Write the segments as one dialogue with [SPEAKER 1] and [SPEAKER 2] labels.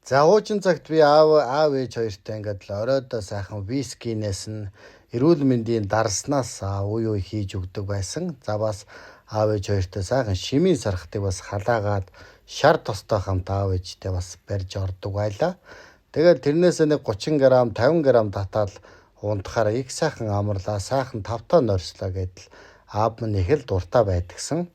[SPEAKER 1] За уучин цагт би аав ээж хоёртой ингээд л оройдоо сайхан вискинээс нь эрүүл мэндийн дарснаас уу хийж өгдөг байсан. За бас аав ээж хоёртой сайхан шимийн сархтыг бас халаагаад шар тостой хамт аав ээжтэй бас барьж ордог байлаа. Тэгээд тэрнээс нэг 30 г 50 г татаад унтахаар их сайхан амарлаа, сайхан тавтаа норслоо гэдэл аав минь их л дуртай байдгсан.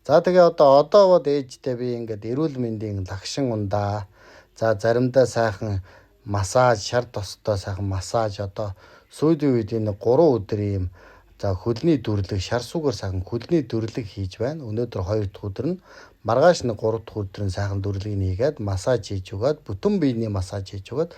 [SPEAKER 1] За тэгээ одоо ээжтэй би ингээд эрүүл мэндийн лагшин ундаа. За заримдаа сайхан массаж, шар тостой сайхан массаж сүйдийн үед энэ 3 өдөр ийм за хөлний дүрлэг, шар сүгээр сайхан хөлний дүрлэг хийж байна. Өнөөдөр 2 дахь өдөр нь маргааш нь 3 дахь өдөр нь сайхан дүрлэг хийгээд массаж хийж өгөөд бүтэн биений массаж хийж өгөөд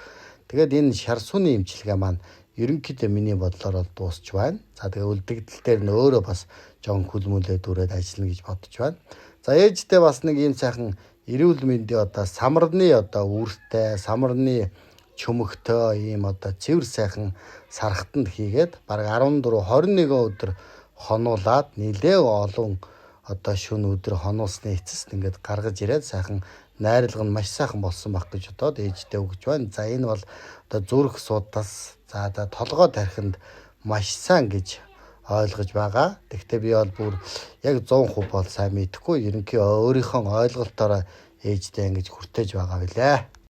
[SPEAKER 1] тэгээд энэ шар сүний эмчилгээ маань ерөнхийдөө миний бодлоор бол дуусч байна. За тэгээ үлдэгдэл дээр нь өөрөө бас жоон хөлмөлөө дүрээд ажиллана гэж бодож байна. За ээжтэй бас нэг ийм сайхан эрүүл мэндийн самарны үртэй, самарны чөмөгтэй ийм цэвэр сайхан сархтанд хийгээд бараг 14 21 өдөр хонуулаад нэлээ олон шөнө өдөр хонуулсны эцэст ингээд гаргаж ирээд сайхан найрлага нь маш сайхан болсон баг гэж ээжтэй өгж байна. За энэ бол зүрх судас, за толгой тархинд маш сайн гэж ойлгож байгаа. Тэгвэл би бол бүр яг 100% бол сайн мэдэхгүй. Ерөнхий өөрийнхөө ойлголтоор ээжтэй ингэж хүртэж байгаа билээ.